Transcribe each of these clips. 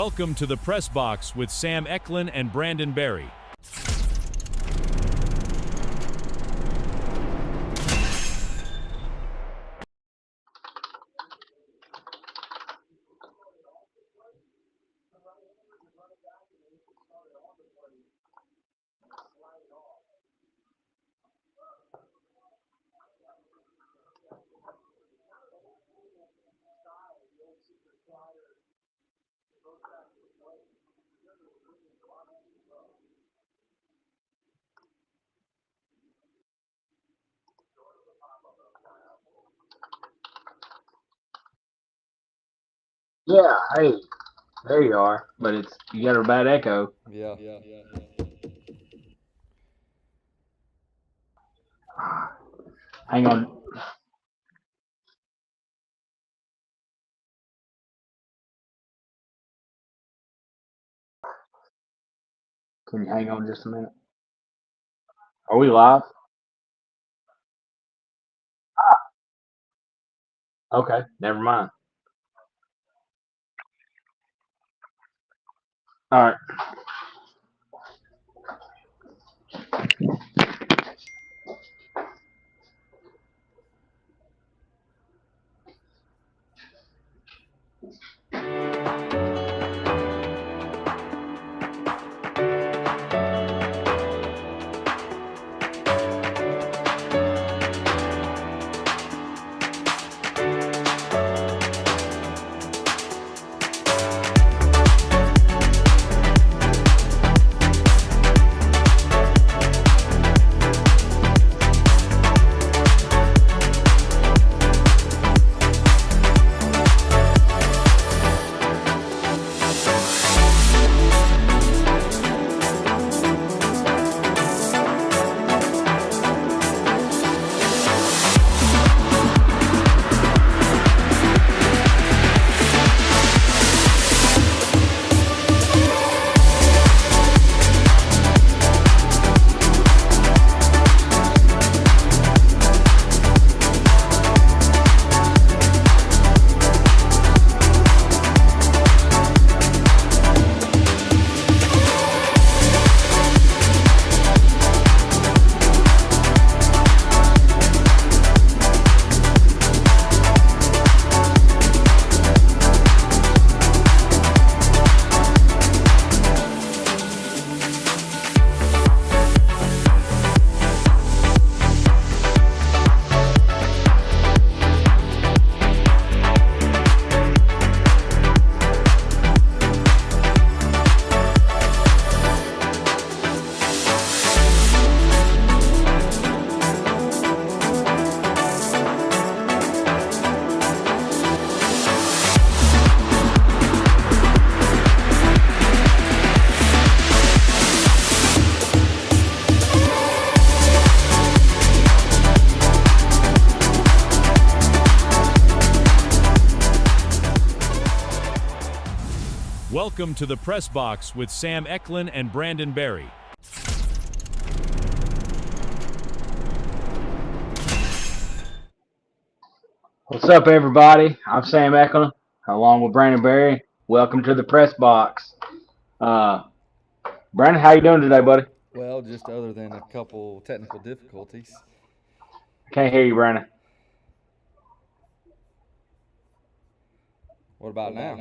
Welcome to the Press Box with Sam Eklund and Brandon Berry. Yeah, hey, there you are. But you got a bad echo. Yeah. Hang on. Can you hang on just a minute? Are we live? Okay, never mind. All right. Welcome to the Press Box with Sam Eklund and Brandon Berry. What's up, everybody? I'm Sam Eklund, along with Brandon Berry. Welcome to the Press Box. Brandon, how you doing today, buddy? Well, just other than a couple technical difficulties. Can't hear you, Brandon. What about now?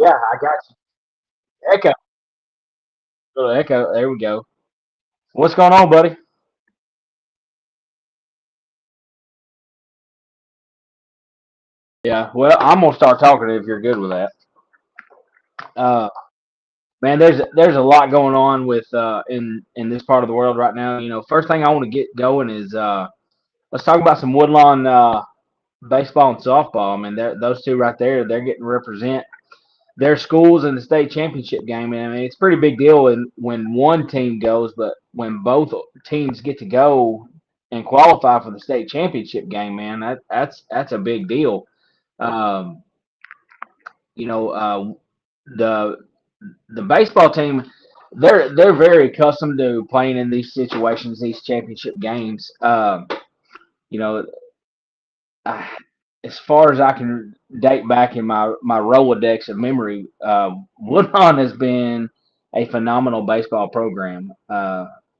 Yeah, I got you. Echo. Little echo. There we go. What's going on, buddy? Yeah. Well, I'm gonna start talking if you're good with that. Uh, Man, there's a lot going on with in this part of the world right now. First thing I want to get going is let's talk about some Woodlawn baseball and softball. I mean, those two right there, they're getting to represent their schools in the state championship game. And I mean, it's a pretty big deal when one team goes, but when both teams get to go and qualify for the state championship game, man, that's a big deal. Um, you know, the the baseball team, they're very accustomed to playing in these situations, these championship games. You know, as far as I can date back in my Rolodex of memory, Woodlawn has been a phenomenal baseball program.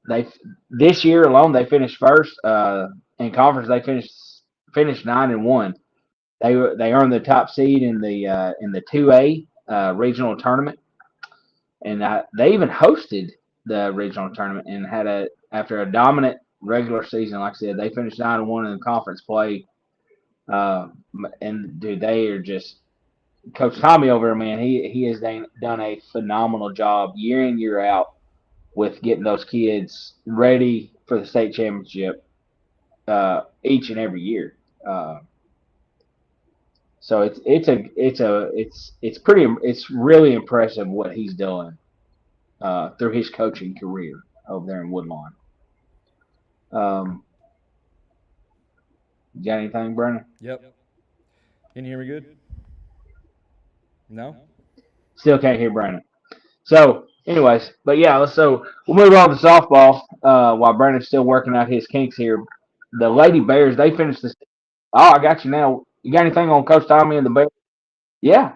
They this year alone they finished first in conference. They finished 9-1. They earned the top seed in the 2A regional tournament, and they even hosted the regional tournament and had a after a dominant regular season. Like I said, they finished 9-1 in conference play. Uh, and dude, they are just Coach Tommy over there, man. He has done a phenomenal job year in year out with getting those kids ready for the state championship each and every year. Uh, so it's really impressive what he's doing through his coaching career over there in Woodlawn. Um, you got anything, Brandon? Yep. Can you hear me good? No? Still can't hear Brandon. So, anyways, but yeah, so we'll move on to softball while Brandon's still working out his kinks here. The Lady Bears, they finished this. Oh, I got you now. You got anything on Coach Tommy and the Bears? Yeah.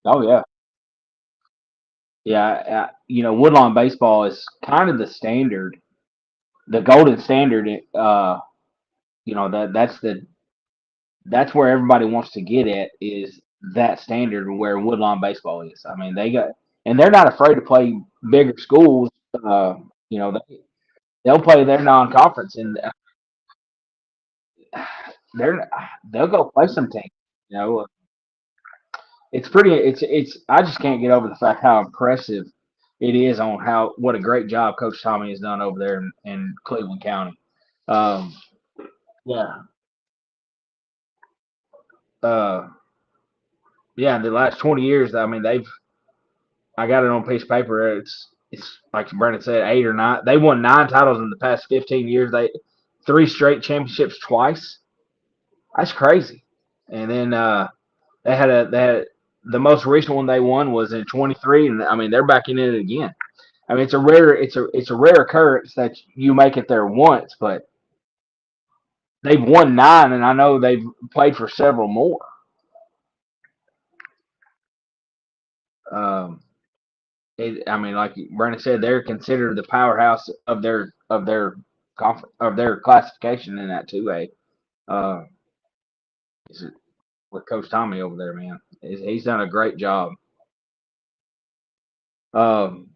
Oh, yeah. Yeah. Woodlawn baseball is kind of the standard, the golden standard. That's where everybody wants to get at is that standard where Woodlawn baseball is. I mean, and they're not afraid to play bigger schools. Uh, they'll play their non-conference, and they're they'll go play some teams. You know, it's pretty. It's. I just can't get over the fact how impressive it is on how what a great job Coach Tommy has done over there in Cleveland County. Um, yeah. Uh, yeah. In the last 20 years, I mean, they've. I got it on a piece of paper. It's like Brennan said, 8 or 9. They won 9 titles in the past 15 years. They 3 straight championships twice. That's crazy. And then they had the most recent one they won was in 23, and I mean they're back in it again. I mean it's a rare occurrence that you make it there once, but they've won 9, and I know they've played for several more. Um, I mean, like Brandon said, they're considered the powerhouse of their classification in that 2A. Uh, with Coach Tommy over there, man, he's done a great job. Um,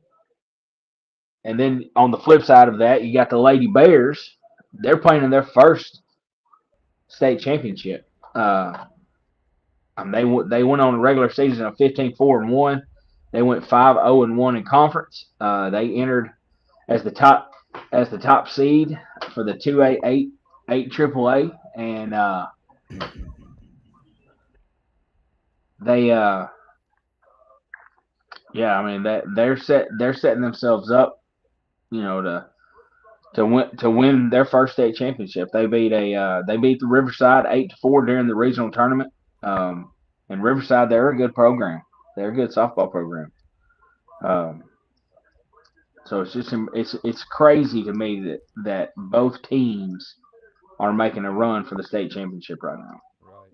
And then on the flip side of that, you got the Lady Bears. They're playing in their first state championship. They went on a regular season of 15-4-1. They went 5-0-1 in conference. They entered as the top seed for the 2A 8 AAA, and they yeah, I mean that they're setting themselves up, you know, to win their first state championship. They beat the Riverside 8-4 during the regional tournament. And Riverside, they're a good program. They're a good softball program. Um, so it's crazy to me that both teams are making a run for the state championship right now. Right.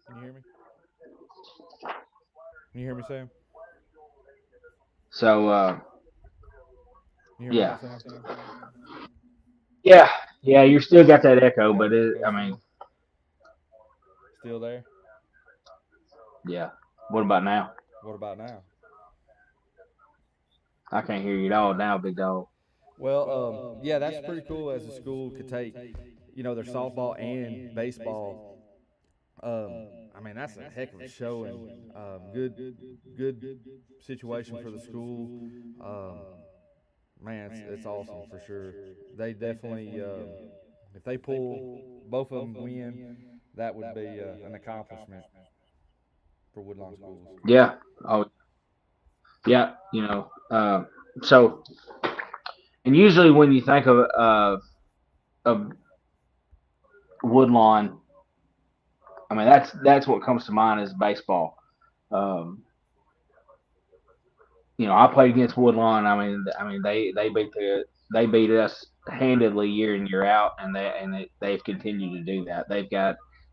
Can you hear me? Can you hear me, Sam? So Can you hear me yeah, now, Sam? yeah, yeah. You still got that echo, but Echo I mean, still? Still there? yeah. What about now? What about now? I can't hear you at all now, big dog. Well, yeah, that's pretty cool as a school could take their softball and baseball. I mean, that's a heck of a showing. Good situation for the school. Um, man, it's awesome for sure. They definitely, if they pull both of them win, that would be an accomplishment for Woodlawn schools. Yeah. Oh, yeah. So and usually when you think of Woodlawn, I mean that's what comes to mind is baseball. Um, I played against Woodlawn. I mean they beat us handedly year in year out, and they've continued to do that.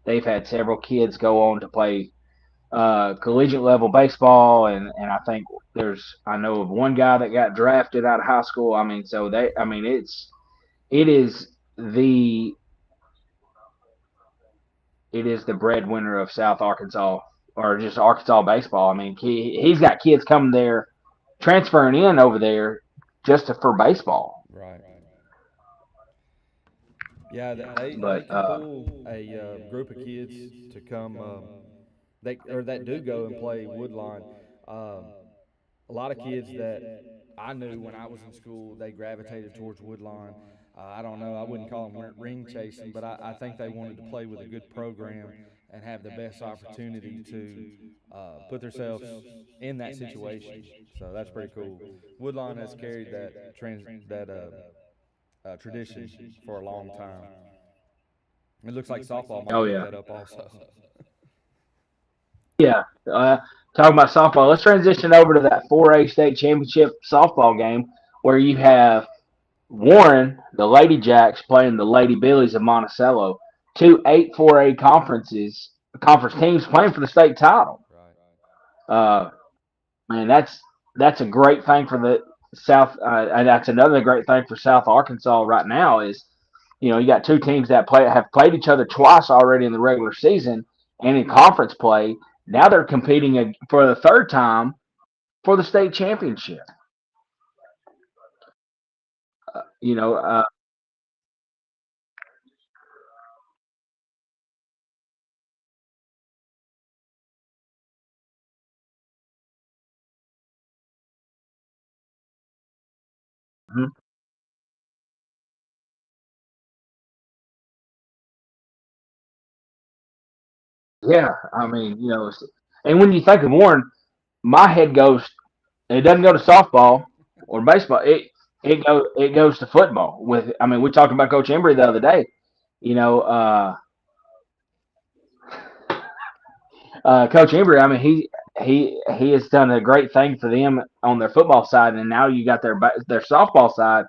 They've had several kids go on to play collegiate level baseball, and I know of one guy that got drafted out of high school. It is the it is the breadwinner of South Arkansas or just Arkansas baseball. I mean, he's got kids coming there, transferring in over there for baseball. Right. Yeah, they But can pull a group of kids to come. That do go and play Woodlawn. Um, a lot of kids that I knew when I was in school, they gravitated towards Woodlawn. I don't know. I wouldn't call them ring chasing, but I think they wanted to play with a good program and have the best opportunity to put themselves in that situation. So that's pretty cool. Woodlawn has carried that tradition for a long time. It looks like softball might oh pick yeah, that up also. yeah. Talking about softball, let's transition over to that 4A state championship softball game where you have Warren, the Lady Jacks, playing the Lady Billies of Monticello. Two 4A conference teams playing for the state title. Right. Uh, Man, that's a great thing for the South, and that's another great thing for South Arkansas right now. Is you got two teams that have played each other twice already in the regular season and in conference play. Now they're competing for the third time for the state championship. Uh, you know, uh, mhm. Yeah, and when you think of Warren, my head goes. It doesn't go to softball or baseball. It goes to football. We talked about Coach Embry the other day. You know, Coach Embry. I mean, he has done a great thing for them on their football side, and now you got their softball side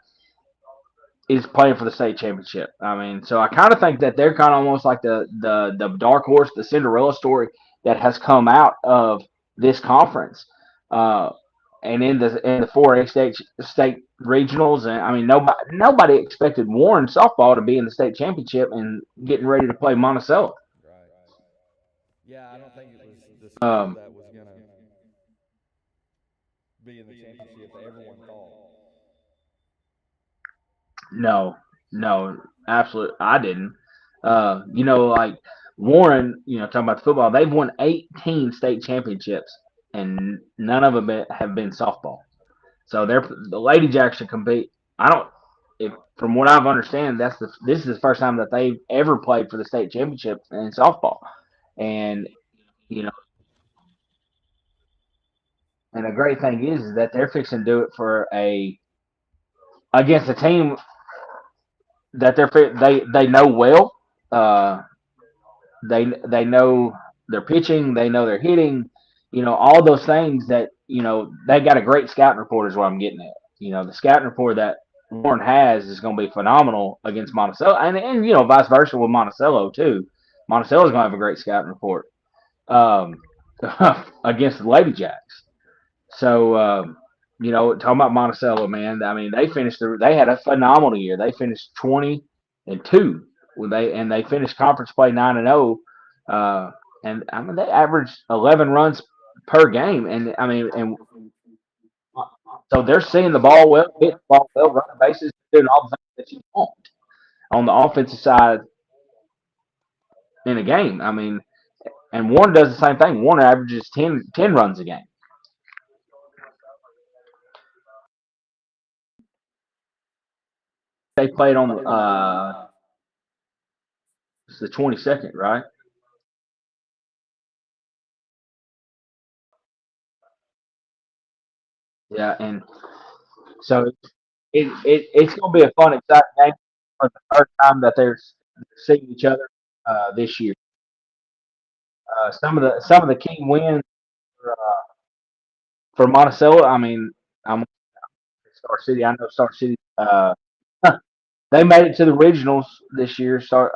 is playing for the state championship. I mean, so I kind of think that they're kind of almost like the dark horse, the Cinderella story that has come out of this conference. Uh, and in the 4A state regionals, and I mean nobody expected Warren softball to be in the state championship and getting ready to play Monticello. Right. Yeah, I don't think it was the school Um, that was gonna be in the championship that everyone thought. no, no, absolutely, I didn't. Like Warren, talking about the football, they've won 18 state championships, and none of them have been softball. So the Lady Jacks should compete. I don't. If from what I've understand, this is the first time that they've ever played for the state championship in softball, and you know, and the great thing is that they're fixing to do it for a against a team that they know well. Uh, they know their pitching, they know their hitting, all those things that they got a great scouting report is what I'm getting at. The scouting report that Warren has is going to be phenomenal against Monticello, and vice versa with Monticello too. Monticello's going to have a great scouting report um, against the Lady Jacks. So talking about Monticello, man. I mean, they had a phenomenal year. They finished 20-2 when they finished conference play 9-0. And I mean they averaged 11 runs per game, and I mean, and so they're seeing the ball well, hitting the ball well, running bases, doing all the things that you want. on the offensive side in a game. I mean, and Warren does the same thing. Warren averages 10 runs a game. They played on it's the 22nd, right? Yeah, and so it's going to be a fun, exciting game for the third time that they're seeing each other this year. Some of the key wins for Monticello. I mean, I'm Star City. I know Star City. They made it to the regionals this year. Star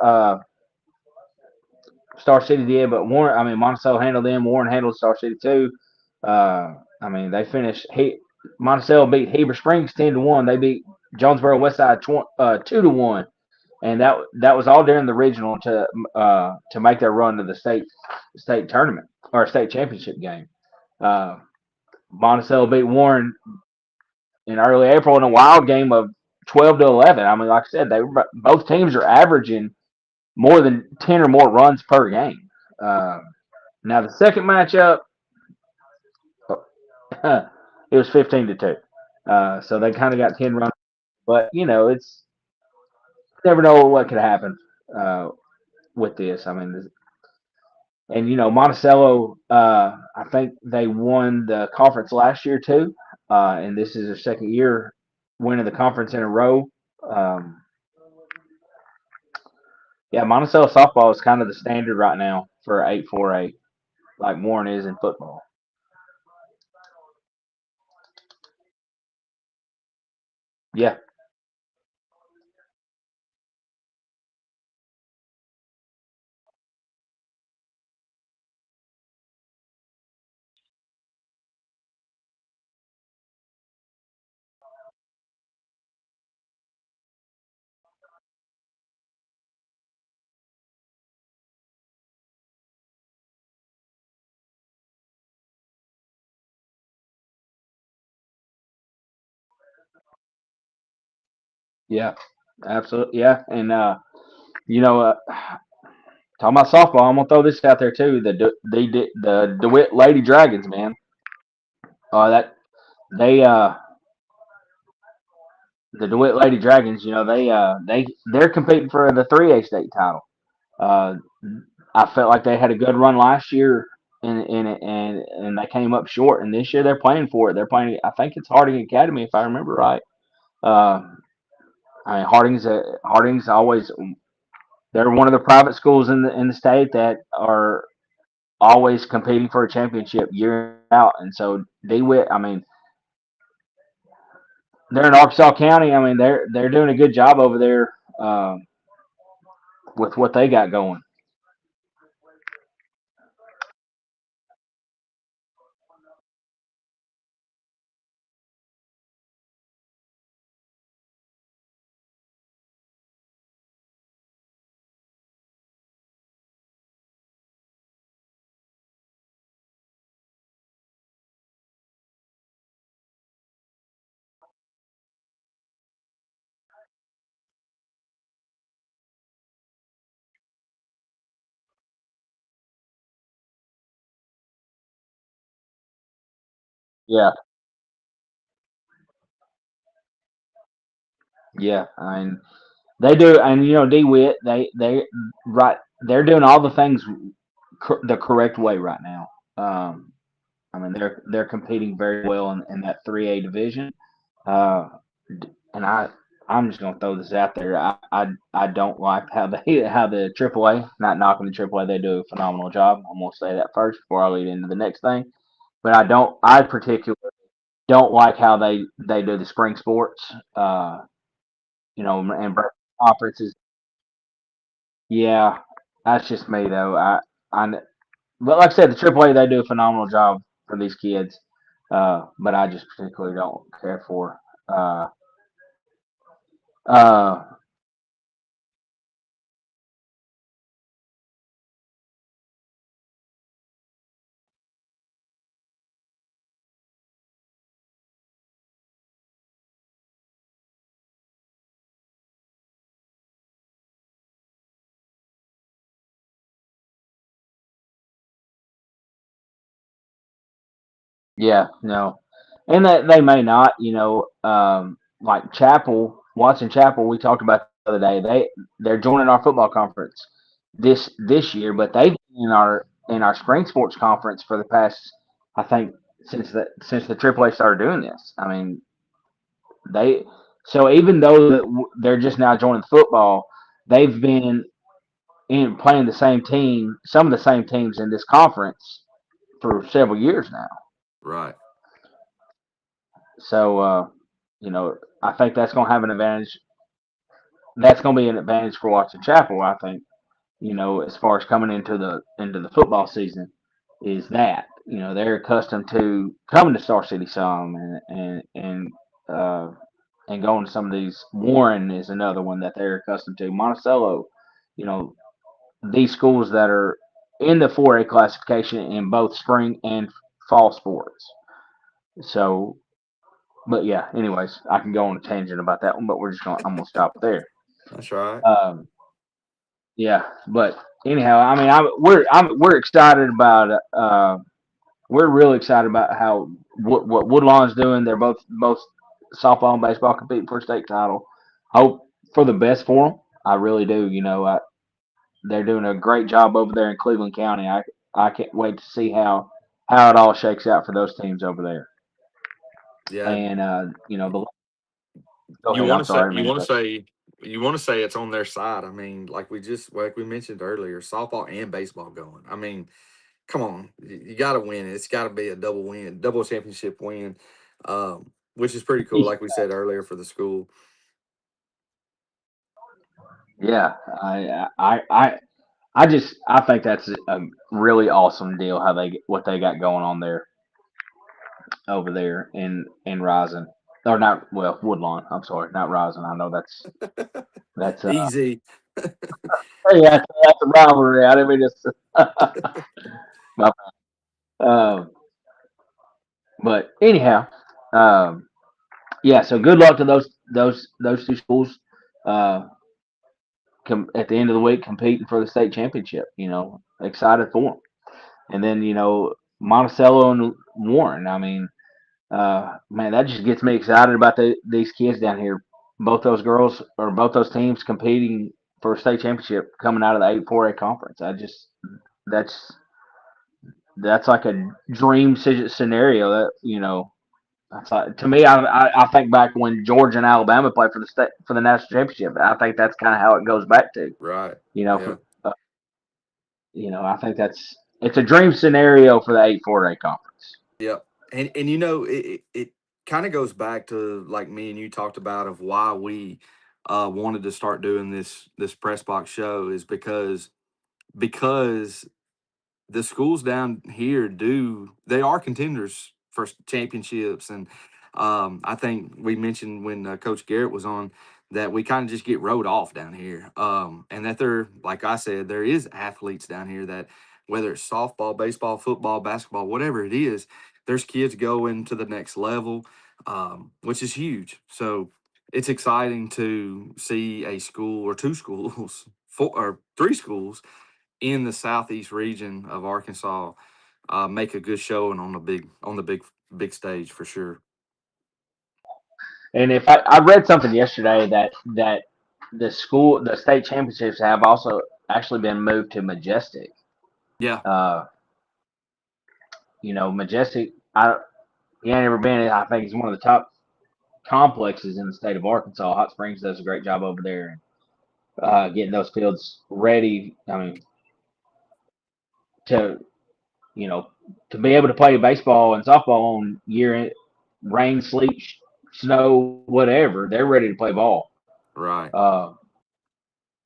City did, but Warren. I mean, Monticello handled them. Warren handled Star City too. I mean, they finished. Monticello beat Heber Springs 10-1. They beat Jonesboro Westside 2-1, and that was all during the regional to make their run to the state tournament or state championship game. Uh, Monticello beat Warren in early April in a wild game of 12-11. I mean, like I said, both teams are averaging more than 10 or more runs per game. Uh, Now the second matchup, it was 15-2. So they kind of got 10 runs, but it's never know what could happen uh, with this. I mean, and Monticello, I think they won the conference last year too, and this is their second year winning the conference in a row. Um, yeah, Monticello softball is kind of the standard right now for 8-4-8, like Warren is in football. Yeah, yeah, absolutely, yeah, and you know, talking about softball, I'm gonna throw this out there too. The DeWitt Lady Dragons, man. That they the DeWitt Lady Dragons, they're competing for the 3A state title. Uh, I felt like they had a good run last year, and they came up short. And this year they're playing for it. They're playing. I think it's Harding Academy, if I remember right. Uh, I mean, Harding's always they're one of the private schools in the state that are always competing for a championship year out. And so DeWitt, I mean, they're in Arkansas County. I mean, they're doing a good job over there with what they got going. Yeah, yeah. I mean, they do, and DeWitt, right, they're doing all the things the correct way right now. I mean, they're competing very well in that 3A division. Uh, and I'm just gonna throw this out there. I don't like how the AAA, not knocking the AAA, they do a phenomenal job. I'm gonna say that first before I lead into the next thing. But I particularly don't like how they do the spring sports. And conferences. Yeah, that's just me though. But like I said, the AAA, they do a phenomenal job for these kids. But I just particularly don't care for. Uh, uh, Yeah, no, and that they may not. Like Chapel, Watson Chapel. We talked about the other day. They're joining our football conference this year, but they've been in our spring sports conference for the past, I think, since the AAA started doing this. I mean, they so even though they're just now joining football, they've been in playing the same team, some of the same teams in this conference for several years now. Right. So, I think that's going to have an advantage. That's going to be an advantage for Watson Chapel. I think, as far as coming into the football season, is that they're accustomed to coming to Star City some uh, and going to some of these. Warren is another one that they're accustomed to. Monticello, you know, these schools that are in the 4A classification in both spring and fall sports. So, but yeah. Anyways, I can go on a tangent about that one, but I'm gonna stop there. That's right. Um, yeah, but anyhow, I mean, we're excited about we're really excited about how what Woodlawn's doing. They're both softball and baseball competing for a state title. Hope for the best for them. I really do. They're doing a great job over there in Cleveland County. I can't wait to see how it all shakes out for those teams over there. Yeah. And the go You ahead. want I'm to say sorry, you man. want to say you want to say it's on their side. I mean, like we mentioned earlier, softball and baseball going. I mean, come on, you got to win it. It's got to be a double win, double championship win, which is pretty cool. Like we said earlier for the school. Yeah, I think that's a really awesome deal how what they got going on there over there in Rising, or not, well, Woodlawn. I'm sorry, not Rising. I know that's Easy. hey, that's a rivalry. I didn't mean to. My um, but anyhow, um, yeah. So good luck to those two schools. Uh, at the end of the week, competing for the state championship. Excited for them. And then Monticello and Warren. I mean, man, that just gets me excited about these kids down here. Both those girls or both those teams competing for a state championship coming out of the 8-4A conference. That's that's like a dream scenario. That's like, to me. I think back when Georgia and Alabama played for the national championship. I think that's kind of how it goes back to. Right. You know, Yeah. for, I think it's a dream scenario for the 8-4A conference. Yep. And it kind of goes back to like me and you talked about of why we wanted to start doing this press box show is because the schools down here they are contenders for championships. And I think we mentioned when Coach Garrett was on that we kind of just get rode off down here, and that there, like I said, there is athletes down here that whether it's softball, baseball, football, basketball, whatever it is, there's kids going to the next level, which is huge. So it's exciting to see a school or two schools four or three schools in the southeast region of Arkansas make a good showing on the big stage for sure. And if I read something yesterday that the state championships have also actually been moved to Majestic. Yeah, Uh, Majestic. He ain't ever been. I think it's one of the top complexes in the state of Arkansas. Hot Springs does a great job over there, getting those fields ready. I mean, to you know, to be able to play baseball and softball on rain, sleet, snow, whatever. They're ready to play ball. right. Uh,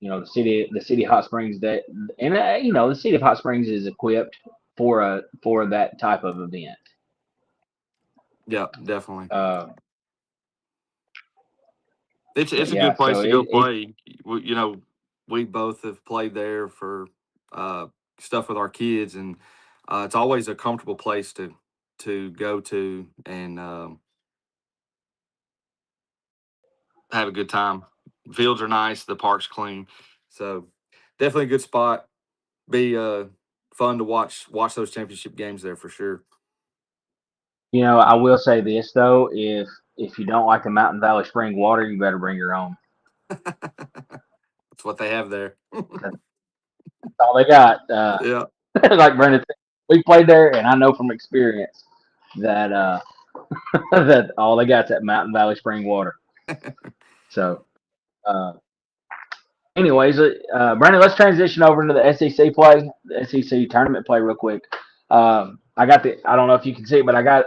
the city of Hot Springs the city of Hot Springs is equipped for that type of event. Yeah, definitely. Uh, It's but a good yeah, place so to go it play. We both have played there for uh, stuff with our kids, and it's always a comfortable place to go to and have a good time. Fields are nice, the park's clean, so definitely a good spot. Be fun to watch those championship games there for sure. I will say this though: if you don't like the Mountain Valley spring water, you better bring your own. That's what they have there. That's all they got. Yeah. Like Brandon said, we played there, and I know from experience that that all they got is that Mountain Valley spring water. So, uh, anyways, Brandon, let's transition over into the SEC play, the SEC tournament play, real quick. I got the. I don't know if you can see it, but I got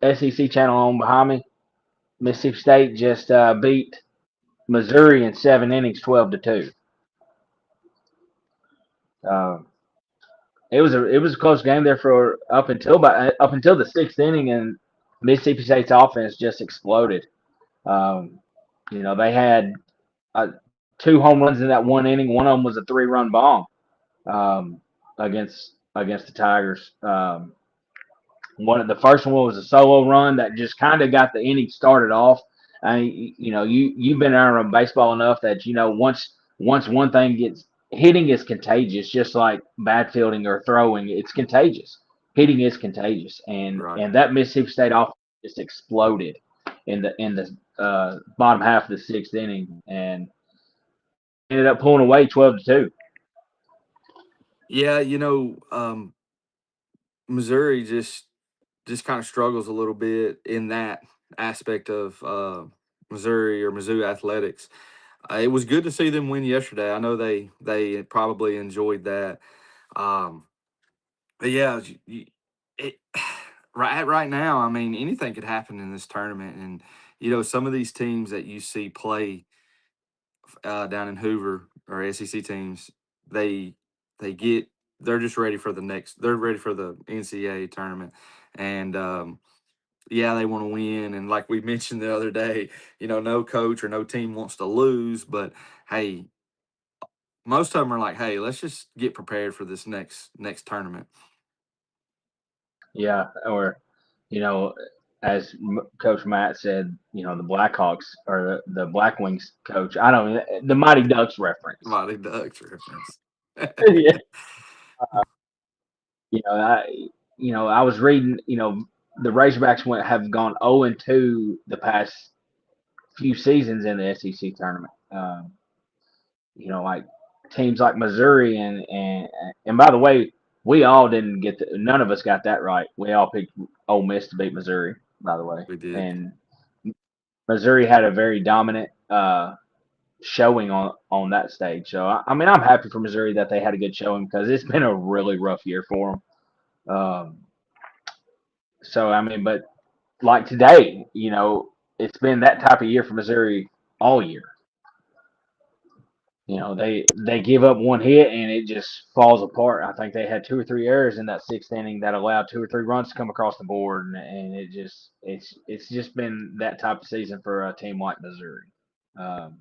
SEC channel on behind me. Mississippi State just beat Missouri in 7 innings, 12-2. Uh, it was a close game there for up until the sixth inning, and Mississippi State's offense just exploded. Um, they had two home runs in that 1 inning. One of them was a 3-run bomb um, against the Tigers. The first one was a solo run that just kind of got the inning started off. You've been around baseball enough that once one thing gets hitting is contagious, just like bad fielding or throwing. It's contagious. Hitting is contagious, and Right. and that Mississippi State offense just exploded in the bottom half of the sixth inning, and ended up pulling away 12-2. Yeah, Missouri just kind of struggles a little bit in that aspect of Missouri or Mizzou athletics. It was good to see them win yesterday. I know they probably enjoyed that. Um, but yeah, it right now, I mean, anything could happen in this tournament, and some of these teams that you see play down in Hoover or SEC teams, they they get they're just ready for the next. They're ready for the NCAA tournament, and yeah, they want to win. And like we mentioned the other day, no coach or no team wants to lose, but hey, most of them are like, hey, let's just get prepared for this next tournament. Yeah, or you know, as Coach Matt said, the Blackhawks or the Black Wings coach. I don't the Mighty Ducks reference. Mighty Ducks reference. Yeah, you know, I I was reading. The Razorbacks have gone 0-2 the past few seasons in the SEC tournament. Like teams like Missouri and by the way, we all didn't none of us got that right. We all picked Ole Miss to beat Missouri, by the way, We did. and Missouri had a very dominant showing on that stage. So I mean, I'm happy for Missouri that they had a good showing because it's been a really rough year for them. So I mean, but like today, it's been that type of year for Missouri all year. They give up one hit and it just falls apart. I think they had two or three errors in that sixth inning that allowed two or three runs to come across the board, and it's just been that type of season for a team like Missouri. Um,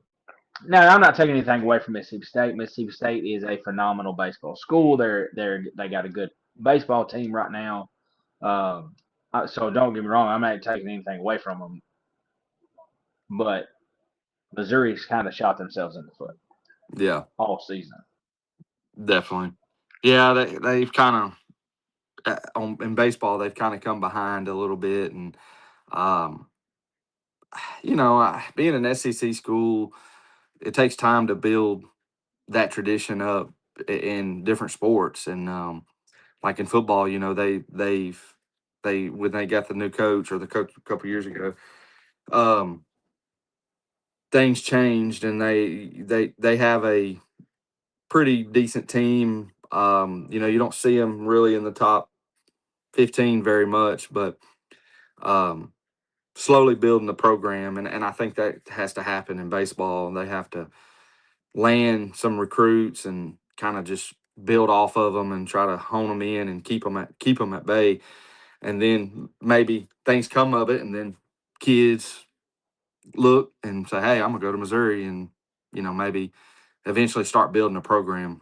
Now, I'm not taking anything away from Mississippi State. Mississippi State is a phenomenal baseball school. They got a good baseball team right now. So don't get me wrong. I'm not taking anything away from them, but Missouri's kind of shot themselves in the foot Yeah, all season. definitely. Yeah, they've kind of in baseball they've kind of come behind a little bit, and um, being an SEC school, it takes time to build that tradition up in different sports, and like in football, they when they got the new coach or the coach a couple years ago, um, things changed, and they have a pretty decent team. You don't see them really in the top 15 very much, but um, slowly building the program, and I think that has to happen in baseball. They have to land some recruits and kind of just build off of them and try to hone them in and keep them at bay, and then maybe things come of it, and then kids look and say, "Hey, I'm gonna go to Missouri," and maybe eventually start building a program.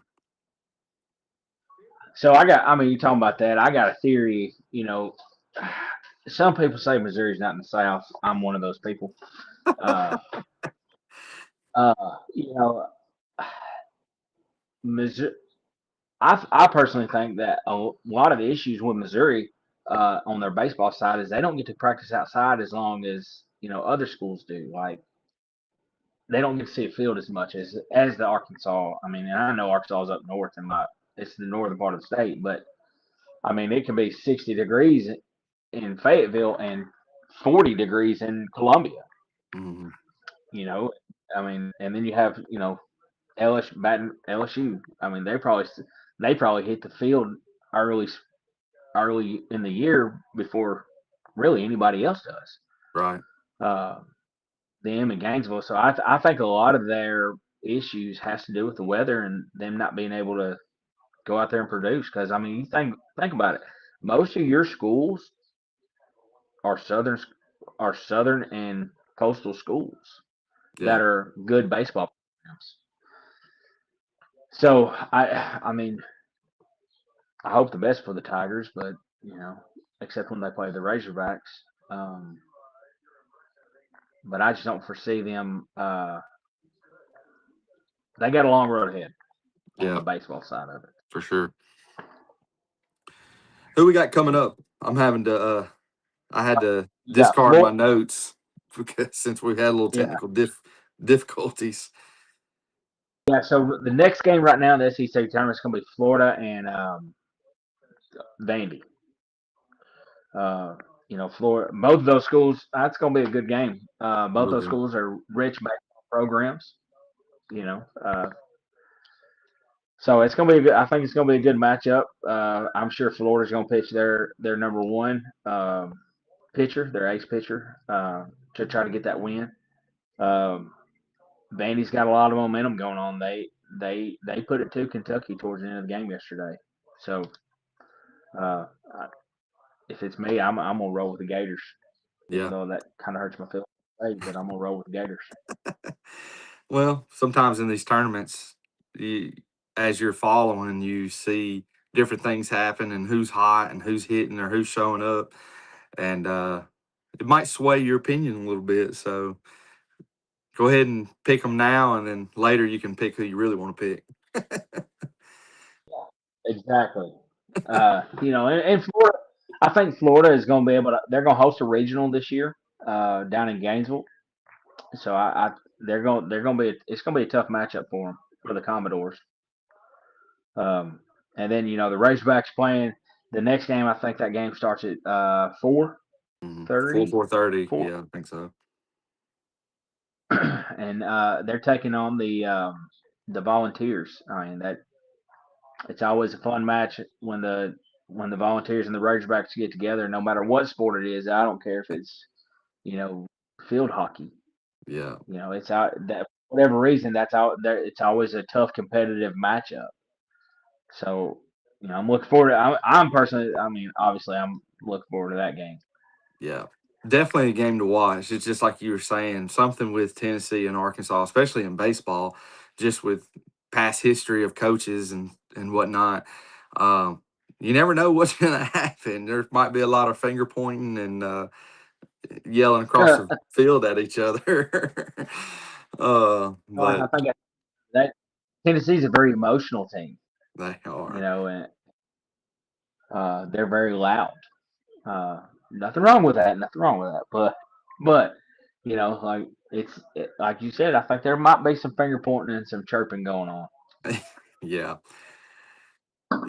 So I mean, you talking about that? I got a theory. Some people say Missouri's not in the South. I'm one of those people. Uh, uh, you know, Missouri. I personally think that a lot of the issues with Missouri on their baseball side is they don't get to practice outside as long as other schools do. Like they don't get to see a field as much as the Arkansas. I mean, and I know Arkansas is up north and it's the northern part of the state, but I mean it can be 60 degrees in Fayetteville and 40 degrees in Columbia. Mm-hmm. You know, I mean, and then you have LSU. I mean, they probably hit the field early early in the year before really anybody else does. Right. Uh, them in Gainesville. So I think a lot of their issues has to do with the weather and them not being able to go out there and produce. Because I mean, you think about it. Most of your schools are southern and coastal schools Yeah. that are good baseball programs. So I mean, I hope the best for the Tigers, but except when they play the Razorbacks. Um, but I just don't foresee them. They got a long road ahead on the Yeah. baseball side of it. For sure. Who we got coming up? I'm having to. I had to You got discard my Florida. notes because since we've had a little Yeah, technical difficulties. yeah. So the next game right now in the SEC tournament is going to be Florida and Vandy. Uh, Florida. Both of those schools. That's going to be a good game. Both Will those be. schools are rich baseball programs. You know, so it's going to be. I think it's going to be a good matchup. I'm sure Florida's going to pitch their number one pitcher, their ace pitcher, to try to get that win. Um, Vandy's got a lot of momentum going on. They put it to Kentucky towards the end of the game yesterday. So uh, if it's me, I'm gonna roll with the Gators, even Yeah. though that kind of hurts my feelings. But I'm gonna roll with the Gators. Well, sometimes in these tournaments, you, as you're following, you see different things happen and who's hot and who's hitting or who's showing up, and it might sway your opinion a little bit. So go ahead and pick them now, and then later you can pick who you really want to pick. Exactly. And Florida, I think Florida is going to be able to. They're going to host a regional this year down in Gainesville. So they're going to be. It's going to be a tough matchup for them for the Commodores. Um, and then the Razorbacks playing the next game. I think that game starts at 4:30. 4:30. 4, Yeah, I think so. and they're taking on the Volunteers. I mean that it's always a fun match when the Volunteers and the Razorbacks get together. No matter what sport it is, I don't care if it's you know field hockey. Yeah. It's out that whatever reason that's out there. It's always a tough competitive matchup. So I'm looking forward to. I'm personally. I mean, obviously, I'm looking forward to that game. Yeah, definitely a game to watch. It's just like you were saying, something with Tennessee and Arkansas, especially in baseball, just with past history of coaches and whatnot. Um, you never know what's going to happen. There might be a lot of finger pointing and yelling across the field at each other. Like I But think that Tennessee's a very emotional team. they are. And they're very loud. Nothing wrong with that. Nothing wrong with that. But like like you said, I think there might be some finger pointing and some chirping going on. Yeah,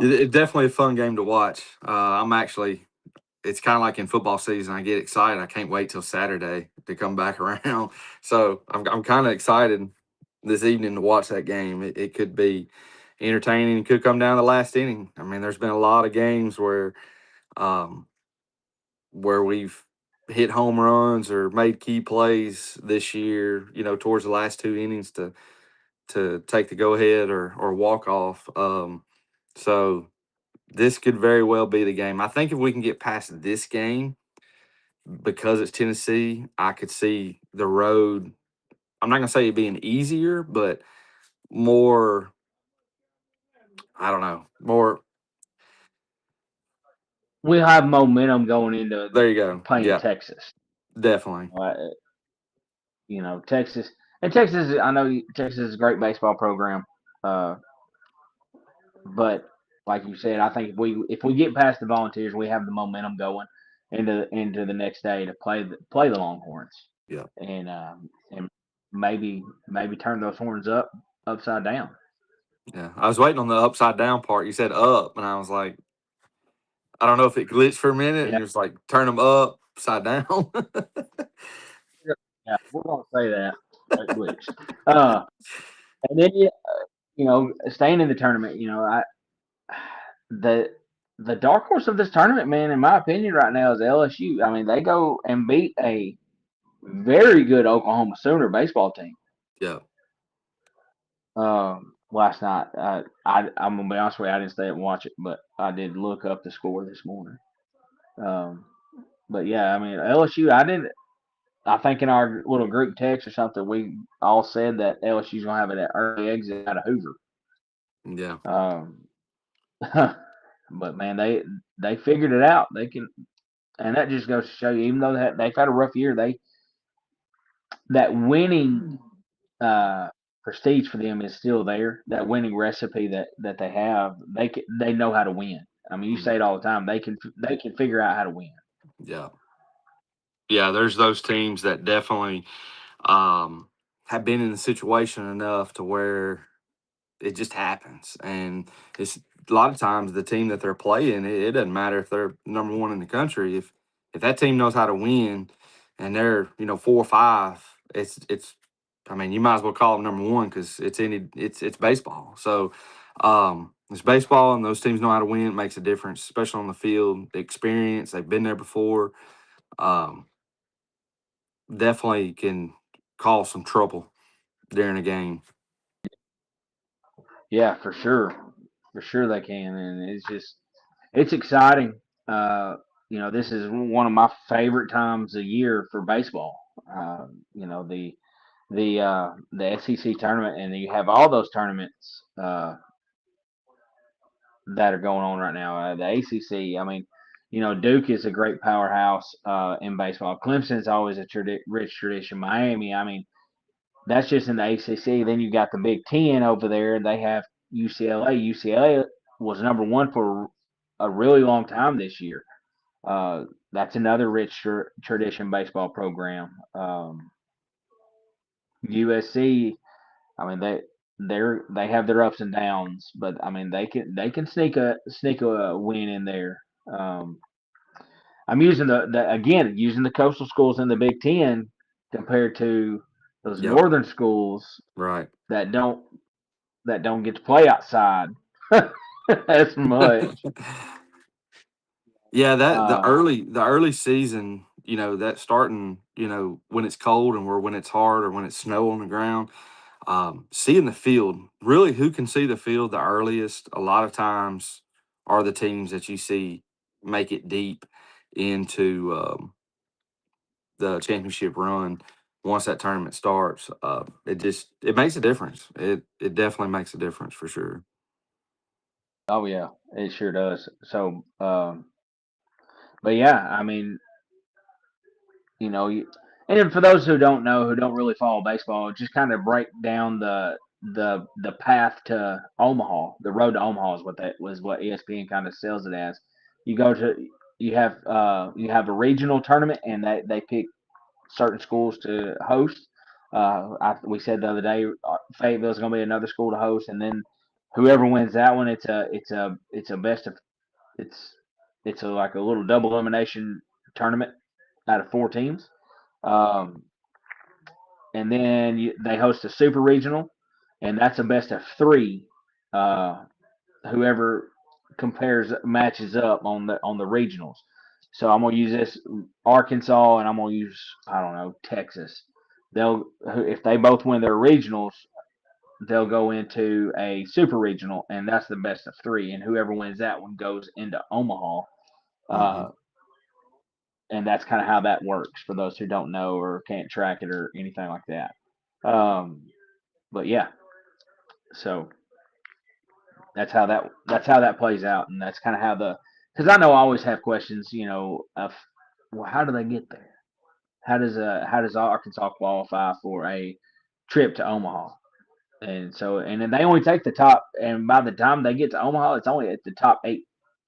it's definitely a fun game to watch. I'm actually it's kind of like in football season. I get excited. I can't wait till Saturday to come back around. So I'm kind of excited this evening to watch that game. It could be entertaining. It could come down to the last inning. I mean, there's been a lot of games um, where we've hit home runs or made key plays this year. Towards the last two innings to take the go ahead or walk off. So this could very well be the game. I think if we can get past this game because it's Tennessee, I could see the road. I'm not gonna say it being easier, but more. I don't know. More. We have momentum going into There you go. playing Yeah, Texas. definitely. Uh, Texas and Texas. I know Texas is a great baseball program, but like you said, I think if we get past the Volunteers, we have the momentum going into the next day to play the Longhorns, Yeah. and maybe turn those horns upside down. Yeah. I was waiting on the upside down part. You said up, and I was like, I don't know if it glitched for a minute, and Yeah, you're just like, turn them upside down. yeah, we're gonna say that at least. And then staying in the tournament, the the dark horse of this tournament, man, in my opinion, right now is LSU. I mean, they go and beat a very good Oklahoma Sooner baseball team Yeah. last night. I'm gonna be honest with you, I didn't stay up and watch it, but I did look up the score this morning. Um, but yeah, I mean LSU. I didn't. I think in our little group text or something, we all said that LSU's gonna have an early exit out of Hoover. Yeah. Um, but man, they figured it out. They can, and that just goes to show you, even though they've had a rough year, that winning prestige for them is still there. That winning recipe that they have, they know how to win. I mean, you say Mhm. it all the time. They can figure out how to win. Yeah. Yeah. There's those teams that definitely have been in the situation enough to where it just happens. And it's a lot of times the team that they're playing, it doesn't matter if they're number one in the country. If that team knows how to win and they're, 4 or 5, it's I mean, you might as well call them number one because it's baseball. So it's baseball and those teams know how to win. It makes a difference, especially on the field. The experience, they've been there before. Um, definitely can cause some trouble during a game. Yeah, for sure they can, and it's exciting. Uh, this is one of my favorite times a year for baseball. You know the SEC tournament, and you have all those tournaments that are going on right now. The ACC, I mean, Duke is a great powerhouse in baseball. Clemson's always a rich tradition. Miami, I mean, that's just in the ACC. Then you got the Big Ten over there. They have UCLA. UCLA was number one for a really long time this year. That's another rich tradition baseball program. USC, I mean they have their ups and downs, but I mean they can sneak a win in there. Um, I'm using the again using the coastal schools in the Big Ten compared to those Yep. northern schools Right. that don't get to play outside as much. Yeah, that Uh, the early season, that starting, when it's cold and when it's hard or when it's snow on the ground, seeing the field, really who can see the field the earliest, a lot of times are the teams that you see make it deep into the championship run once that tournament starts. It makes a difference. It definitely makes a difference for sure. oh yeah, it sure does. So, but yeah, I mean, and then for those who don't know, who don't really follow baseball, just kind of break down the path to Omaha. The road to Omaha is what ESPN kind of sells it as. You go to you have a regional tournament, and they pick certain schools to host. We said the other day Fayetteville's going to be another school to host, and then whoever wins that one, it's a best of it's like a little double elimination tournament out of 4 teams. Um, and then they host a super regional, and that's a best of 3. Uh, Whoever compares matches up on the regionals. So I'm gonna use this Arkansas, and I'm gonna use I don't know Texas. They'll if they both win their regionals, they'll go into a super regional, and that's the best of 3. And whoever wins that one goes into Omaha. Hmm. Uh, and that's kind of how that works for those who don't know or can't track it or anything like that. Um, but yeah, so that's how that plays out, and that's kind of how because I know I always have questions, of well, how do they get there? How does Arkansas qualify for a trip to Omaha? And then they only take the top, and by the time they get to Omaha, it's only at the top 8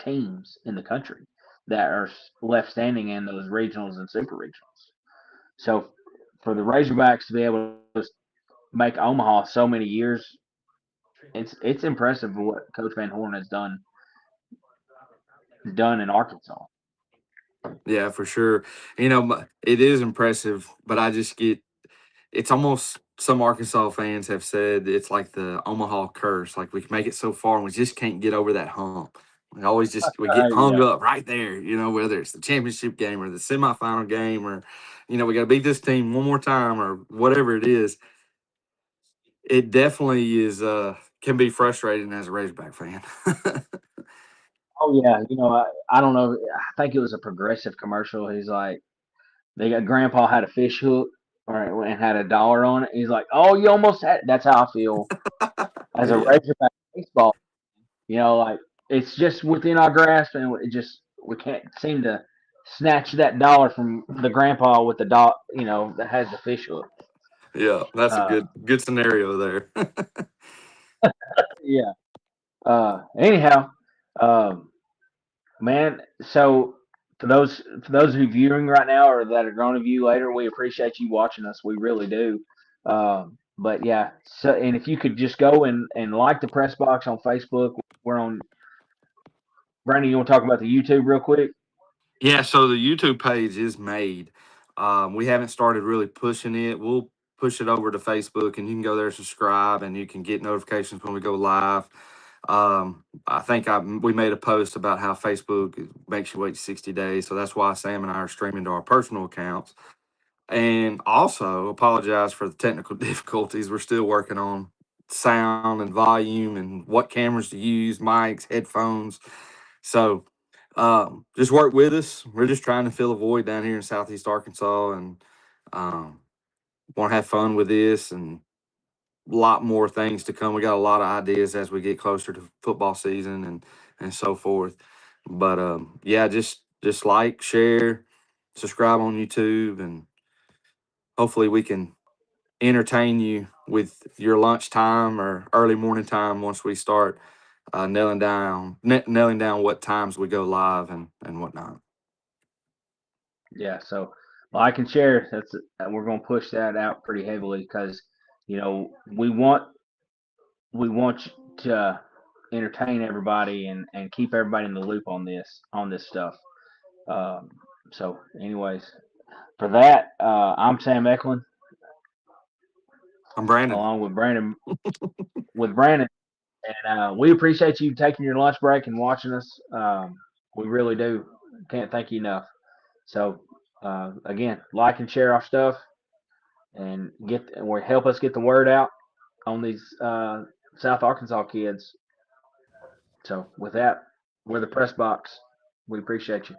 teams in the country that are left standing in those regionals and super regionals. So for the Razorbacks to be able to make Omaha so many years, it's impressive what Coach Van Horn has done in Arkansas. Yeah, for sure. It is impressive, but I just get it's almost some Arkansas fans have said it's like the Omaha curse. Like we can make it so far and we just can't get over that hump. We get hung Yeah. up right there, whether it's the championship game or the semifinal game or, we got to beat this team one more time or whatever it is. It definitely is can be frustrating as a Razorback fan. Oh yeah. I don't know. I think it was a Progressive commercial. He's like, they got Grandpa had a fish hook or and had a dollar on it. He's like, oh, you almost had. That's how I feel as a Yeah. Razorback baseball. Like it's just within our grasp, and we can't seem to snatch that dollar from the grandpa with the dot. That has the fish hook. Yeah, that's a Uh, good scenario there. yeah. Anyhow, um, man. So for those who viewing right now or that are going to view later, we appreciate you watching us. We really do. But yeah. So and if you could just go and like the press box on Facebook, we're on. Brandon, you want to talk about the YouTube real quick? Yeah, so the YouTube page is made. We haven't started really pushing it. We'll push it over to Facebook, and you can go there, subscribe, and you can get notifications when we go live. I think we made a post about how Facebook makes you wait 60 days, so that's why Sam and I are streaming to our personal accounts. And also apologize for the technical difficulties. We're still working on sound and volume and what cameras to use, mics, headphones. So just work with us. We're just trying to fill a void down here in Southeast Arkansas and um, want to have fun with this and a lot more things to come. We got a lot of ideas as we get closer to football season and so forth. But yeah, just like, share, subscribe on YouTube, and hopefully we can entertain you with your lunchtime or early morning time once we start nailing down what times we go live and whatnot. Yeah, so like and share. We're going to push that out pretty heavily because we want to entertain everybody and keep everybody in the loop on this stuff. Um, so, anyways, for that, I'm Sam Eklund I'm Brandon. along with Brandon, and we appreciate you taking your lunch break and watching us. We really do. Can't thank you enough. So, again, like and share our stuff and help us get the word out on these South Arkansas kids. So with that, we're the press box. We appreciate you.